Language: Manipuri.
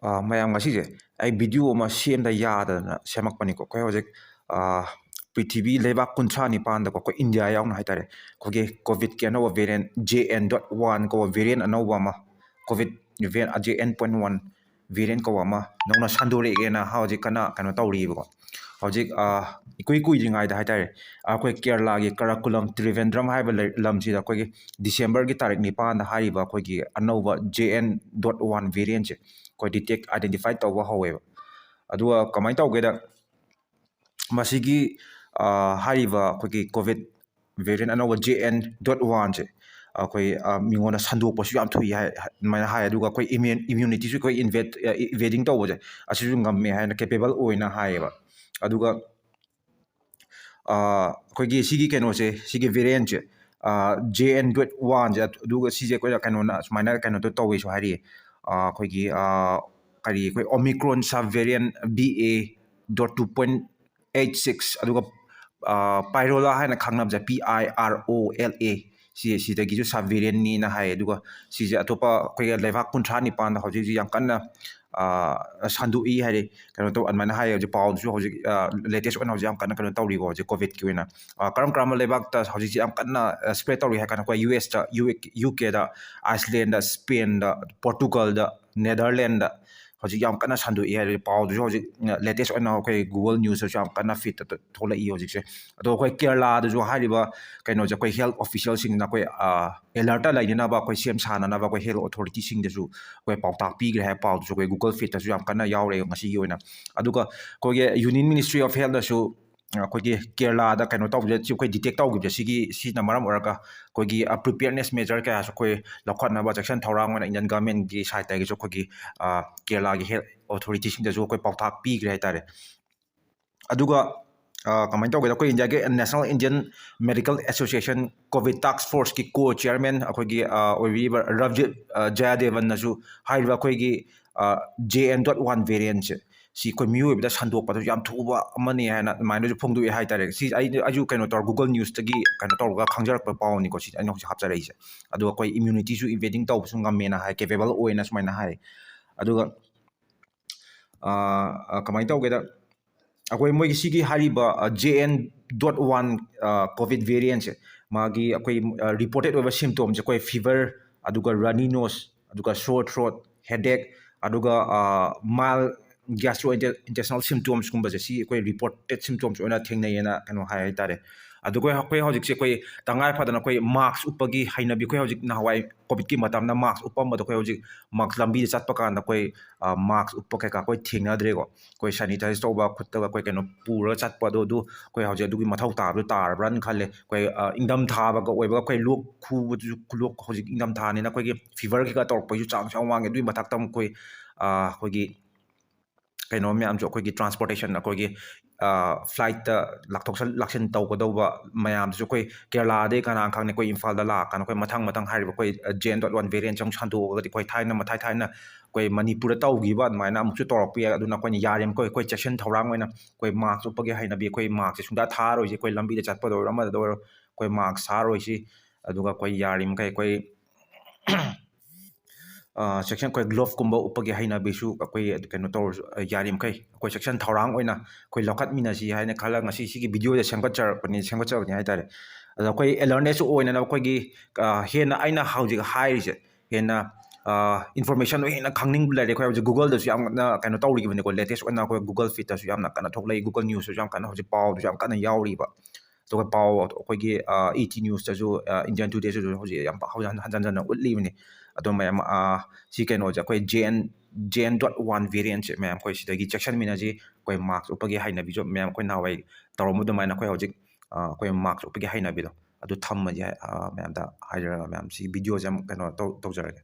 ꯃꯌꯥꯝ ꯉꯁꯤꯁꯦ ꯑꯩ ꯚꯤꯗꯤꯑꯣ ꯑꯃ ꯁꯦꯝꯗ ꯌꯥꯗꯗꯅ ꯁꯦꯝꯃꯛꯄꯅꯤꯀꯣ ꯑꯩꯈꯣꯏ ꯍꯧꯖꯤꯛ ꯄ꯭ꯔꯤꯊꯤꯕꯤ ꯂꯩꯕꯥꯛ 59ꯗꯀꯣ ꯑꯩꯈꯣꯏ ꯏꯟꯗꯤꯌꯥ ꯌꯥꯎꯅ ꯍꯥꯏꯇꯥꯔꯦ ꯑꯩꯈꯣꯏꯒꯤ ꯀꯣꯚꯤꯗꯀꯤ ꯑꯅꯧꯕ ꯚꯦꯔꯤꯌꯦꯟ JN.1 ꯀꯧꯕ ꯚꯦꯔꯤꯌꯦꯟ ꯑꯅꯧꯕ ꯑꯃ ꯀꯣꯚꯤꯗ JN.1 ꯚꯦꯔꯤꯌꯦꯟ ꯀꯧꯕ ꯑꯃ ꯅꯧꯅ ꯁꯟꯗꯣꯔꯛꯑꯦꯅ ꯍꯧꯖꯤꯛ ꯀꯟꯅ ꯀꯩꯅꯣ ꯇꯧꯔꯤꯕꯀꯣ ꯍꯧꯖꯤꯛ ꯏꯀꯨꯏ ꯀꯨꯏꯗ꯭ꯔꯤꯉꯩꯗ ꯍꯥꯏꯇꯥꯔꯦ ꯑꯩꯈꯣꯏ ꯀꯦꯔꯂꯥꯒꯤ ꯀꯔꯥꯀꯨꯂꯝ ꯇ꯭ꯔꯤꯚꯦꯟꯗ꯭ꯔꯝ ꯍꯥꯏꯕ ꯂꯝꯁꯤꯗ ꯑꯩꯈꯣꯏꯒꯤ ꯗꯤꯁꯦꯝꯕꯔꯒꯤ ꯇꯥꯔꯤꯛ 9ꯗ ꯍꯥꯏꯔꯤꯕ ꯑꯩꯈꯣꯏꯒꯤ ꯑꯅꯧꯕ JN.1 ꯚꯦꯔꯤꯌꯦꯟꯁꯦ ꯑꯩꯈꯣꯏ ꯗꯤꯇꯦꯛ ꯑꯥꯏꯗꯦꯟꯇꯤꯐꯥꯏ ꯇꯧꯕ ꯍꯧꯋꯦꯕ ꯑꯗꯨꯒ ꯀꯃꯥꯏꯅ ꯇꯧꯒꯦꯗ ꯃꯁꯤꯒꯤ ꯍꯥꯏꯔꯤꯕ ꯑꯩꯈꯣꯏꯒꯤ ꯀꯣꯚꯤꯗ ꯚꯦꯔꯤꯌꯦꯟ ꯑꯅꯧꯕ JN.1ꯁꯦ ꯑꯩꯈꯣꯏ ꯃꯤꯉꯣꯟꯗ ꯁꯟꯗꯣꯛꯄꯁꯨ ꯌꯥꯝ ꯊꯨꯏ ꯑꯗꯨꯃꯥꯏꯅ ꯍꯥꯏ ꯑꯗꯨꯒ ꯑꯩꯈꯣꯏ ꯏꯝꯃ꯭ꯌꯨꯅꯤꯇꯤꯁꯨ ꯑꯩꯈꯣꯏ ꯏꯟꯚꯦꯗꯤꯡ ꯇꯧꯕꯁꯦ ꯑꯁꯤꯁꯨ ꯉꯝꯃꯦ ꯍꯥꯏꯅ ꯀꯦꯄꯦꯕꯜ ꯑꯣꯏꯅ ꯍꯥꯏꯌꯦꯕ ꯑꯗꯨꯒ ꯑꯩꯈꯣꯏꯒꯤ ꯁꯤꯒꯤ ꯀꯩꯅꯣꯁꯦ ꯁꯤꯒꯤ ꯚꯦꯔꯤꯌꯦꯟꯁꯦ JN.1ꯁꯦ ꯑꯗꯨꯒ ꯁꯤꯁꯦ ꯑꯩꯈꯣꯏꯅ ꯀꯩꯅꯣꯅ ꯁꯨꯃꯥꯏꯅ ꯀꯩꯅꯣꯗꯣ ꯇꯧꯋꯦꯁꯨ ꯍꯥꯏꯔꯤꯌꯦ ꯑꯩꯈꯣꯏꯒꯤ ꯀꯔꯤ ꯑꯩꯈꯣꯏ ꯑꯣꯃꯤꯀ꯭ꯔꯣꯟ ꯁꯕ ꯚꯦꯔꯤꯌꯦꯟ BA.2.86 ꯑꯗꯨꯒ ꯄꯥꯏꯔꯣꯂꯥ ꯍꯥꯏꯅ ꯈꯪꯅꯕꯁꯦ PIROLA ꯁꯤꯗꯒꯤꯁꯨ ꯁꯕ ꯚꯦꯔꯤꯌꯦꯟꯅꯤꯅ ꯍꯥꯏꯌꯦ ꯑꯗꯨꯒ ꯁꯤꯁꯦ ꯑꯇꯣꯞꯄ ꯑꯩꯈꯣꯏꯒꯤ ꯂꯩꯕꯥꯛ 59ꯗ ꯍꯧꯖꯤꯛ ꯌꯥꯝ ꯀꯟꯅ ꯁꯟꯗꯣꯛꯏ ꯍꯥꯏꯔꯤ ꯀꯩꯅꯣ ꯇꯧ ꯑꯗꯨꯃꯥꯏꯅ ꯍꯥꯏꯌꯦ ꯍꯧꯖꯤꯛ ꯄꯥꯎꯗꯨꯁꯨ ꯍꯧꯖꯤꯛ ꯂꯦꯇꯦꯁ ꯑꯣꯏꯅ ꯍꯧꯖꯤꯛ ꯌꯥꯝ ꯀꯟꯅ ꯀꯩꯅꯣ ꯇꯧꯔꯤꯀꯣ ꯍꯧꯖꯤꯛ ꯀꯣꯚꯤꯗꯀꯤ ꯑꯣꯏꯅ ꯀꯔꯝꯕ ꯂꯩꯕꯥꯛꯇ ꯍꯧꯖꯤꯛꯁꯤ ꯌꯥꯝ ꯀꯟꯅ ꯁ꯭ꯄ꯭ꯔꯦꯗ ꯇꯧꯔꯤ ꯍꯥꯏ ꯀꯥꯟꯗ ꯑꯩꯈꯣꯏ USꯇ UKꯗ ꯑꯥꯏꯁꯂꯦꯟꯗ ꯁ꯭ꯄꯦꯟꯗ ꯄꯣꯔꯇꯨꯒꯜꯗ ꯅꯦꯗꯔꯂꯦꯟꯗ ꯍꯧꯖꯤꯛ ꯌꯥꯝ ꯀꯟꯅ ꯁꯟꯗꯣꯛꯏ ꯍꯥꯏꯔꯤ ꯄꯥꯎꯗꯨꯁꯨ ꯍꯧꯖꯤꯛ ꯂꯦꯇꯦꯁ ꯑꯣꯏꯅ ꯑꯩꯈꯣꯏ ꯒꯨꯒꯜ ꯅ꯭ꯌꯨꯁꯇꯁꯨ ꯌꯥꯝ ꯀꯟꯅ ꯐꯤꯠꯇ ꯊꯣꯛꯂꯛꯏ ꯍꯧꯖꯤꯛꯁꯦ ꯑꯗꯣ ꯑꯩꯈꯣꯏ ꯀꯦꯔꯂꯥꯗꯁꯨ ꯍꯥꯏꯔꯤꯕ ꯀꯩꯅꯣꯁꯦ ꯑꯩꯈꯣꯏ ꯍꯦꯜꯊ ꯑꯣꯐꯤꯁꯤꯌꯦꯜꯁꯤꯡꯅ ꯑꯩꯈꯣꯏ ꯑꯦꯂꯔꯠꯇ ꯂꯩꯅꯅꯕ ꯑꯩꯈꯣꯏ ꯁꯦꯝ ꯁꯥꯅꯅꯕ ꯑꯩꯈꯣꯏ ꯍꯦꯜꯊ ꯑꯣꯊꯣꯔꯤꯇꯤꯁꯤꯡꯗꯁꯨ ꯑꯩꯈꯣꯏ ꯄꯥꯎꯇꯥꯛ ꯄꯤꯈ꯭ꯔꯦ ꯍꯥꯏꯕ ꯄꯥꯎꯗꯨꯁꯨ ꯑꯩꯈꯣꯏ ꯒꯨꯒꯜ ꯐꯤꯠꯇꯁꯨ ꯌꯥꯝ ꯀꯟꯅ ꯌꯥꯎꯔꯦ ꯉꯁꯤꯒꯤ ꯑꯣꯏꯅ ꯑꯗꯨꯒ ꯑꯩꯈꯣꯏꯒꯤ ꯌꯨꯅꯤꯌꯟ ꯃꯤꯅꯤꯁꯇ꯭ꯔꯤ ꯑꯣꯐ ꯍꯦꯜꯊꯅꯁꯨ ꯑꯩꯈꯣꯏꯒꯤ ꯀꯦꯔꯂꯥꯗ ꯀꯩꯅꯣ ꯇꯧꯕꯁꯦ ꯑꯩꯈꯣꯏ ꯗꯤꯇꯦꯛ ꯇꯧꯈꯤꯕꯁꯦ ꯁꯤꯅ ꯃꯔꯝ ꯑꯣꯏꯔꯒ ꯑꯩꯈꯣꯏꯒꯤ ꯄ꯭ꯔꯤꯄꯦꯌꯔꯅꯦꯁ ꯃꯦꯖꯔ ꯀꯌꯥꯁꯨ ꯑꯩꯈꯣꯏ ꯂꯧꯈꯠꯅꯕ ꯆꯦꯛꯁꯤꯟ ꯊꯧꯔꯥꯡ ꯑꯣꯏꯅ ꯏꯟꯗꯤꯌꯟ ꯒꯚꯔꯟꯃꯦꯟꯠꯒꯤ ꯁꯥꯏꯠꯇꯒꯤꯁꯨ ꯑꯩꯈꯣꯏꯒꯤ ꯀꯦꯔꯂꯥꯒꯤ ꯍꯦꯜꯊ ꯑꯣꯊꯣꯔꯤꯇꯤꯁꯤꯡꯗꯁꯨ ꯑꯩꯈꯣꯏ ꯄꯥꯎꯇꯥꯛ ꯄꯤꯈ꯭ꯔꯦ ꯍꯥꯏꯇꯥꯔꯦ ꯑꯗꯨꯒ ꯀꯃꯥꯏꯅ ꯇꯧꯒꯦꯗ ꯑꯩꯈꯣꯏ ꯏꯟꯗꯤꯌꯥꯒꯤ national Indian medical association covid ꯇꯥꯛꯁ ꯐꯣꯔꯁꯀꯤ ꯀꯣ ꯆꯤꯌꯔꯃꯦꯟ ꯑꯩꯈꯣꯏꯒꯤ ꯑꯣꯏꯕꯤꯔꯤꯕ ꯔꯕꯖꯤꯠ ꯖꯌꯥꯗꯦꯕꯟꯅꯁꯨ ꯍꯥꯏꯔꯤꯕ ꯑꯩꯈꯣꯏꯒꯤ JN.1 ꯚꯦꯔꯤꯌꯦꯟꯁꯦ ꯁꯤ ꯑꯩꯈꯣꯏ ꯃꯤꯑꯣꯏꯕꯗ ꯁꯟꯗꯣꯛꯄꯗꯁꯨ ꯌꯥꯝ ꯊꯨꯕ ꯑꯃꯅꯤ ꯍꯥꯏꯅ ꯑꯗꯨꯃꯥꯏꯅꯁꯨ ꯐꯣꯡꯗꯣꯛꯑꯦ ꯍꯥꯏꯇꯥꯔꯦ ꯁꯤ ꯑꯩꯁꯨ ꯀꯩꯅꯣ ꯇꯧꯔ ꯒꯨꯒꯜ ꯅ꯭ꯌꯨꯁꯇꯒꯤ ꯀꯩꯅꯣ ꯇꯧꯔꯒ ꯈꯪꯖꯔꯛꯄ ꯄꯥꯎꯅꯤꯀꯣ ꯁꯤ ꯑꯩꯅ ꯍꯧꯖꯤꯛ ꯍꯥꯞꯆꯔꯛꯏꯁꯦ ꯑꯗꯨꯒ ꯑꯩꯈꯣꯏ ꯏꯝꯃ꯭ꯌꯨꯅꯤꯇꯤꯁꯨ ꯏꯟꯚꯦꯗꯤꯡ ꯇꯧꯕꯁꯨ ꯉꯝꯃꯦꯅ ꯍꯥꯏ ꯀꯦꯄꯦꯕꯜ ꯑꯣꯏꯅ ꯁꯨꯃꯥꯏꯅ ꯍꯥꯏ ꯑꯗꯨꯒ ꯀꯃꯥꯏꯅ ꯇꯧꯒꯦꯗ ꯑꯩꯈꯣই ꯃꯣꯏꯒꯤ ꯁꯤꯒꯤ ꯍꯥꯏꯔꯤꯕ JN.1 ꯀꯣꯚꯤꯗ ꯚꯦꯔꯤꯌꯦꯟꯁꯦ ꯃꯥꯒꯤ ꯑꯩꯈꯣꯏ ꯔꯤꯄꯣꯔꯇꯦꯠ ꯑꯣꯏꯕ ꯁꯤꯝꯇꯣꯝꯁꯦ ꯑꯩꯈꯣꯏ ꯐꯤꯚꯔ ꯑꯗꯨꯒ ꯔꯅꯤ ꯅꯣꯁ ꯑꯗꯨꯒ ꯁꯣꯔ ꯊ꯭ꯔꯣꯠ ꯍꯦꯗꯦꯛ ꯑꯗꯨꯒ ꯃꯥꯏꯜ ꯒ꯭ꯌꯥꯁꯇ꯭ꯔꯣ ꯏꯟꯇꯦꯁꯅꯦꯜ ꯁꯤꯝꯇꯣꯝꯁꯀꯨꯝꯕꯁꯦ ꯁꯤ ꯑꯩꯈꯣꯏ ꯔꯤꯄꯣꯔꯇꯦꯠ ꯁꯤꯝꯇꯣꯝꯁ ꯑꯣꯏꯅ ꯊꯦꯡꯅꯩꯌꯦꯅ ꯀꯩꯅꯣ ꯍꯥꯏꯇꯥꯔꯦ ꯑꯗꯨꯒ ꯑꯩꯈꯣꯏ ꯍꯧꯖꯤꯛꯁꯦ ꯑꯩꯈꯣꯏ ꯇꯉꯥꯏ ꯐꯗꯅ ꯑꯩꯈꯣꯏ ꯃꯥꯛꯁ ꯎꯞꯄꯒꯤ ꯍꯩꯅꯕꯤ ꯑꯩꯈꯣꯏ ꯍꯧꯖꯤꯛ ꯅꯍꯥꯟꯋꯥꯏ ꯀꯣꯚꯤꯗꯀꯤ ꯃꯇꯝꯗ ꯃꯥꯛꯁ ꯎꯞꯄꯝꯕꯗꯣ ꯑꯩꯈꯣꯏ ꯍꯧꯖꯤꯛ ꯃꯥꯛꯁ ꯂꯝꯕꯤꯗ ꯆꯠꯄ ꯀꯥꯟꯗ ꯑꯩꯈꯣꯏ ꯃꯥꯛꯁ ꯎꯞꯄ ꯀꯩꯀꯥ ꯑꯩꯈꯣꯏ ꯊꯦꯡꯅꯗ꯭ꯔꯦꯀꯣ ꯑꯩꯈꯣꯏ ꯁꯦꯅꯤꯇꯥꯏꯁ ꯇꯧꯕ ꯈꯨꯠꯇꯒ ꯑꯩꯈꯣꯏ ꯀꯩꯅꯣ ꯄꯨꯔꯒ ꯆꯠꯄꯗꯣ ꯑꯗꯨ ꯑꯩꯈꯣꯏ ꯍꯧꯖꯤꯛ ꯑꯗꯨꯒꯤ ꯃꯊꯧ ꯇꯥꯕꯗꯣ ꯇꯥꯔꯕ꯭ꯔꯅ ꯈꯜꯂꯦ ꯑꯩꯈꯣই ꯏꯪꯊꯝ ꯊꯥꯕꯒ ꯑꯣꯏꯕꯒ ꯑꯩꯈꯣꯏ ꯂꯣꯛ ꯈꯨꯕꯗꯨꯁꯨ ꯂꯣꯛ ꯍꯧꯖꯤꯛ ꯏꯪꯊꯝ ꯊꯥꯅꯤꯅ ꯑꯩꯈꯣꯏꯒꯤ ꯐꯤꯚꯔ ꯀꯩꯀꯥ ꯇꯧꯔꯛꯄꯒꯤꯁꯨ ꯆꯥꯡꯁꯨ ꯌꯥꯝ ꯋꯥꯡꯉꯦ ꯑꯗꯨꯒꯤ ꯃꯊꯛꯇ ꯑꯃꯨꯛ ꯑꯩꯈꯣꯏꯒꯤ ꯀꯩꯅꯣ ꯃꯌꯥꯝꯁꯨ ꯑꯩꯈꯣꯏꯒꯤ ꯇ꯭ꯔꯥꯟꯁꯄꯣꯔꯇꯦꯁꯟ ꯑꯩꯈꯣꯏꯒꯤ ꯐ꯭ꯂꯥꯏꯠꯇ ꯂꯥꯛꯁꯤꯟ ꯇꯧꯒꯗꯧꯕ ꯃꯌꯥꯝꯗꯨꯁꯨ ꯑꯩꯈꯣꯏ ꯀꯦꯔꯂꯥꯗꯩ ꯀꯅꯥ ꯈꯪꯅꯤ ꯑꯩꯈꯣꯏ ꯏꯝꯐꯥꯜꯗ ꯂꯥꯛꯀꯥꯟꯗ ꯑꯩꯈꯣꯏ ꯃꯊꯪ ꯍꯥꯏꯔꯤꯕ ꯑꯩꯈꯣꯏ JN.1 ꯚꯦꯔꯤꯌꯦꯟꯁ ꯑꯃꯨꯛ ꯁꯟꯗꯣꯛꯑꯒꯗꯤ ꯑꯩꯈꯣꯏ ꯊꯥꯏꯅ ꯑꯩꯈꯣꯏ ꯃꯅꯤꯄꯨꯔꯗ ꯇꯧꯈꯤꯕ ꯑꯗꯨꯃꯥꯏꯅ ꯑꯃꯨꯛꯁꯨ ꯇꯧꯔꯛꯄ ꯌꯥꯏ ꯑꯗꯨꯅ ꯑꯩꯈꯣꯏꯅ ꯌꯥꯔꯤꯃꯈꯩ ꯑꯩꯈꯣꯏ ꯆꯦꯛꯁꯤꯟ ꯊꯧꯔꯥꯡ ꯑꯣꯏꯅ ꯑꯩꯈꯣꯏ ꯃꯥꯛꯁ ꯎꯞꯄꯒꯤ ꯍꯩꯅꯕꯤ ꯑꯩꯈꯣꯏ ꯃꯥꯛꯁꯁꯦ ꯁꯨꯡꯊꯥ ꯊꯥꯔꯣꯏꯁꯤ ꯑꯩꯈꯣই ꯂꯝꯕꯤꯗ ꯆꯠꯄꯗ ꯑꯣꯏꯔꯣ ꯑꯃꯗ ꯑꯣꯏꯔꯣ ꯑꯩꯈꯣꯏ ꯃꯥꯛꯁ ꯊꯥꯔꯣꯏꯁꯤ ꯑꯗꯨꯒ ꯑꯩꯈꯣꯏ ꯌꯥꯔꯤꯃꯈꯩ ꯑꯩꯈꯣꯏ ꯆꯦꯛꯁꯟ ꯑꯩꯈꯣꯏ ꯒ꯭ꯂꯣꯞꯀꯨꯝꯕ ꯎꯞꯄꯒꯤ ꯍꯩꯅꯕꯤꯁꯨ ꯑꯩꯈꯣꯏ ꯀꯩꯅ ꯇꯧꯔꯁꯨ ꯌꯥꯔꯤꯃꯈꯩ ꯑꯩꯈꯣꯏ ꯆꯦꯛꯁꯟ ꯊꯧꯔꯥꯡ ꯑꯣꯏꯅ ꯑꯩꯈꯣꯏ ꯂꯧꯈꯠꯃꯤꯟꯅꯁꯤ ꯍꯥꯏꯅ ꯈꯜꯂꯒ ꯉꯁꯤ ꯁꯤꯒꯤ ꯚꯤꯗꯤꯑꯣꯁꯦ ꯁꯦꯝꯒꯠꯆꯕꯅꯤ ꯍꯥꯏꯇꯥꯔꯦ ꯑꯗꯣ ꯑꯩꯈꯣꯏ ꯑꯦꯂꯔꯅꯦꯁꯁꯨ ꯑꯣꯏꯅꯅꯕ ꯑꯩꯈꯣꯏꯒꯤ ꯍꯦꯟꯅ ꯑꯩꯅ ꯍꯧꯖꯤꯛ ꯍꯥꯏꯔꯤꯁꯦ ꯍꯦꯟꯅ ꯏꯟꯐꯣꯔꯃꯦꯁꯟꯗꯣ ꯍꯦꯟꯅ ꯈꯪꯅꯤꯡꯕ ꯂꯩꯔꯦ ꯑꯩꯈꯣꯏ ꯍꯧꯖꯤꯛ ꯒꯨꯒꯜꯗꯁꯨ ꯌꯥꯝꯅ ꯀꯩꯅꯣ ꯇꯧꯔꯤꯕꯅꯤꯀꯣ ꯂꯦꯇꯦꯁ ꯑꯣꯏꯅ ꯑꯩꯈꯣꯏ ꯒꯨꯒꯜ ꯐꯤꯠꯇꯁꯨ ꯌꯥꯝꯅ ꯀꯟꯅ ꯊꯣꯛꯂꯛꯏ ꯒꯨꯒꯜ ꯅ꯭ꯌꯨꯁꯇꯁꯨ ꯌꯥꯝ ꯀꯟꯅ ꯍꯧꯖꯤꯛ ꯄꯥꯎꯗꯁꯨ ꯌꯥꯝ ꯀꯟꯅ ꯌꯥꯎꯔꯤꯕ ꯑꯗꯨꯒ ꯄꯥꯎ ꯑꯩꯈꯣꯏꯒꯤ ET ꯅ꯭ꯌꯨꯁꯇꯁꯨ ꯏꯟꯗꯤꯌꯟ ꯇꯨꯗꯦꯁꯨ ꯍꯧꯖꯤꯛ ꯌꯥꯝ ꯍꯟꯖꯟ ꯎꯠꯂꯤꯕꯅꯤ ꯑꯗꯣ ꯃꯌꯥꯝ ꯁꯤ ꯀꯩꯅꯣꯁꯦ ꯑꯩꯈꯣꯏ JN.1 ꯚꯦꯔꯤꯌꯦꯟꯁꯦ ꯃꯌꯥꯝ ꯑꯩꯈꯣꯏ ꯁꯤꯗꯒꯤ ꯆꯦꯛꯁꯤꯟꯃꯤꯟꯅꯁꯤ ꯑꯩꯈꯣꯏ ꯃꯥꯛꯁ ꯎꯞꯄꯒꯤ ꯍꯩꯅꯕꯤꯁꯨ ꯃꯌꯥꯝ ꯑꯩꯈꯣꯏ ꯅꯍꯥꯟꯋꯥꯏ ꯇꯧꯔꯝꯕ ꯑꯗꯨꯃꯥꯏꯅ ꯑꯩꯈꯣꯏ ꯍꯧꯖꯤꯛ ꯑꯩꯈꯣꯏ ꯃꯥꯛꯁ ꯎꯞꯄꯒꯤ ꯍꯩꯅꯕꯤꯗꯣ ꯑꯗꯨ ꯊꯝꯃꯁꯤ ꯃꯌꯥꯝꯗ ꯍꯥꯏꯖꯔꯒ ꯃꯌꯥꯝ ꯁꯤ ꯚꯤꯗꯤꯑꯣꯁꯦ ꯑꯃꯨꯛ ꯀꯩꯅꯣ ꯇꯧꯖꯔꯒꯦ